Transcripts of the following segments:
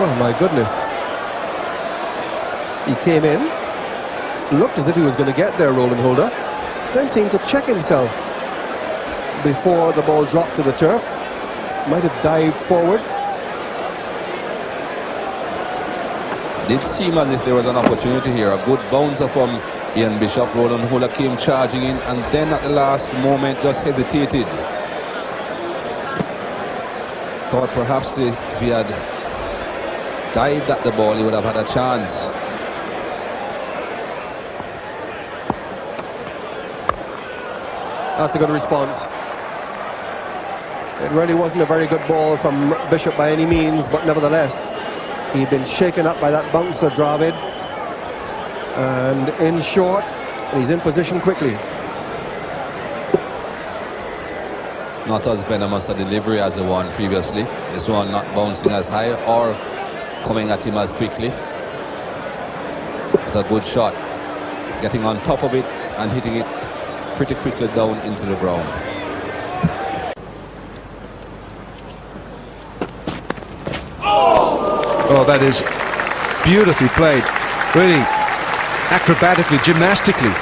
Oh my goodness. He came in, looked as if he was going to get there, Roland Holder, then seemed to check himself before the ball dropped to the turf. Might have dived forward. Did seem as if there was an opportunity here. A good bouncer from Ian Bishop. Roland Holder came charging in and then at the last moment just hesitated. Thought perhaps if he had dived at the ball he would have had a chance. That's a good response. It really wasn't a very good ball from Bishop by any means, but nevertheless, he'd been shaken up by that bouncer, Dravid. And in short, and he's in position quickly. Not as venomous a delivery as the one previously. This one not bouncing as high or coming at him as quickly. But a good shot. Getting on top of it and hitting it pretty quickly down into the ground. Oh, that is beautifully played. Really acrobatically, gymnastically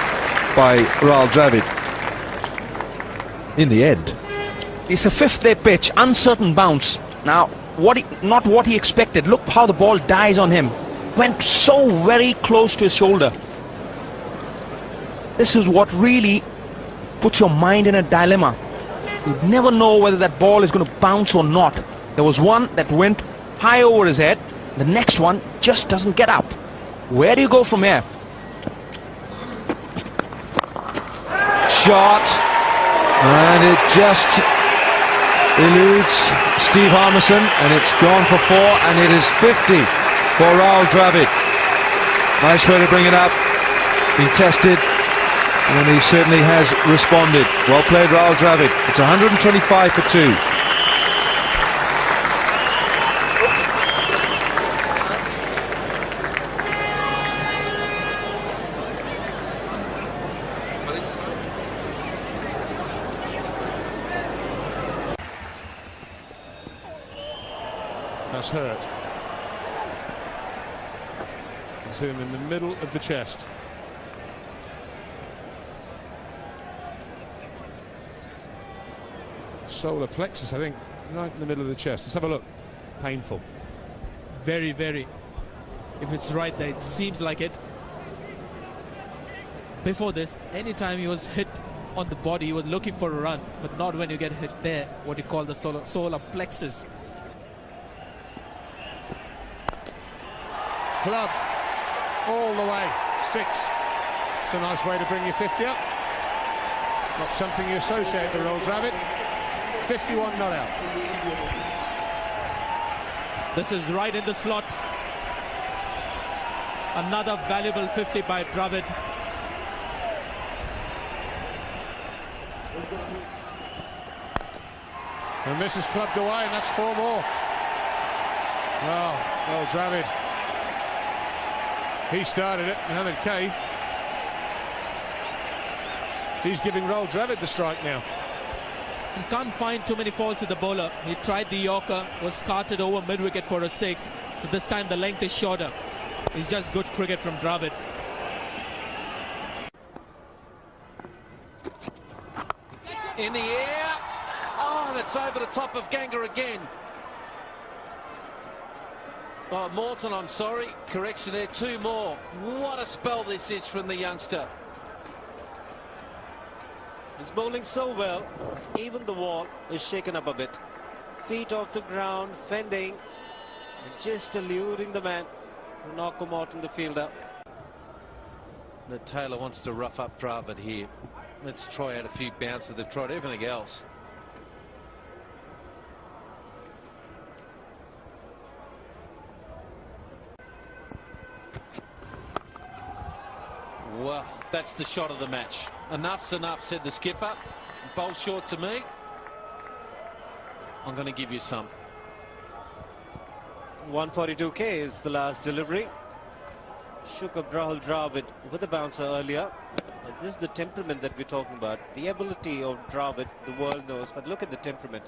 by Rahul Dravid. In the end. It's a fifth-day pitch, uncertain bounce. Now, not what he expected. Look how the ball dies on him. Went so very close to his shoulder. This is what really puts your mind in a dilemma. You never know whether that ball is going to bounce or not. There was one that went high over his head. The next one just doesn't get up. Where do you go from here? Shot. And it just eludes Steve Harmison, and it's gone for 4, and it is 50 for Rahul Dravid. Nice way to bring it up. Being tested, and he certainly has responded. Well played, Rahul Dravid. It's 125 for 2. That's hurt. It's him in the middle of the chest. Solar plexus, I think, right in the middle of the chest. Let's have a look. Painful. Very, very. If it's right there, it seems like it. Before this, anytime he was hit on the body, he was looking for a run, but not when you get hit there, what you call the solar plexus. Clubbed all the way. 6. It's a nice way to bring your 50 up. Not something you associate with Rahul Dravid. 51 not out. This is right in the slot. Another valuable 50 by Dravid. And this is clubbed away, and that's 4 more. Well, Dravid. He started it, Mohamed K. He's giving Rahul Dravid the strike now. You can't find too many faults with the bowler. He tried the Yorker, was carted over mid-wicket for a 6. So this time the length is shorter. It's just good cricket from Dravid. In the air. Oh, and it's over the top of Ganga again. Oh, Morton, I'm sorry. Correction there, 2 more. What a spell this is from the youngster. He's bowling so well, even the wall is shaken up a bit. Feet off the ground, fending, and just eluding the man to knock him out in the fielder. The Taylor wants to rough up Dravid here. Let's try out a few bounces. They've tried everything else. Well, that's the shot of the match. Enough's enough, said the skipper. Bowl short to me. I'm going to give you some. 142k is the last delivery. Shook up Rahul Dravid with a bouncer earlier. And this is the temperament that we're talking about. The ability of Dravid, the world knows, but look at the temperament.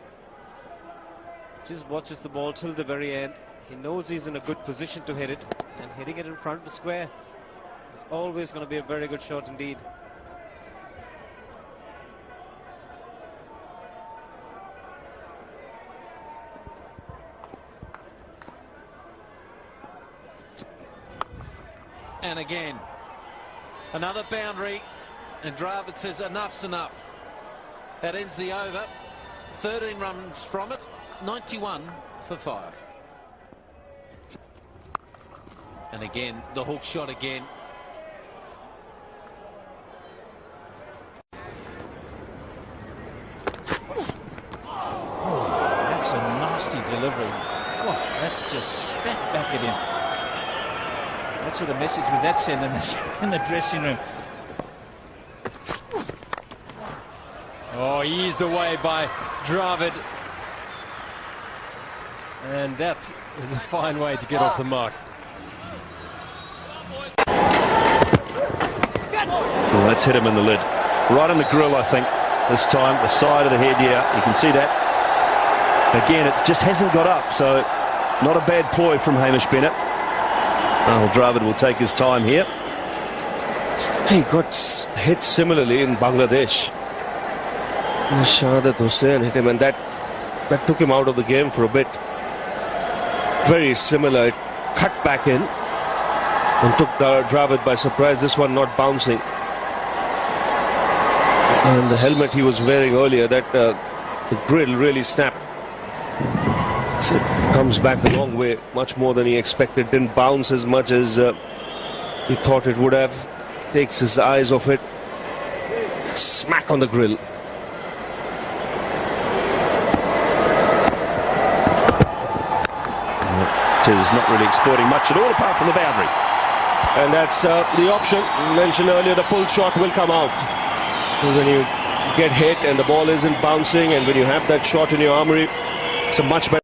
Just watches the ball till the very end. He knows he's in a good position to hit it, and hitting it in front of the square is always going to be a very good shot indeed. And again, another boundary, and Dravid says enough's enough. That ends the over. 13 runs from it, 91 for 5. And again, the hook shot again. Oh, that's a nasty delivery. Oh, that's just spat back at him. That's what the message with that send in the dressing room. Oh, eased away by Dravid. And that is a fine way to get off the mark. Well, that's hit him in the lid. Right in the grill, I think, this time. The side of the head, yeah, you can see that. Again, it just hasn't got up, so not a bad ploy from Hamish Bennett. Well, Dravid will take his time here. He got hit similarly in Bangladesh. Shahadat Hussain hit him, and that took him out of the game for a bit. Very similar. It cut back in and took Dravid by surprise. This one not bouncing. And the helmet he was wearing earlier, that the grill really snapped. So it comes back a long way, much more than he expected. Didn't bounce as much as he thought it would have. Takes his eyes off it. Smack on the grill. It is not really exploiting much at all apart from the boundary. And that's the option. You mentioned earlier, the pull shot will come out. When you get hit and the ball isn't bouncing, and when you have that shot in your armory, it's a much better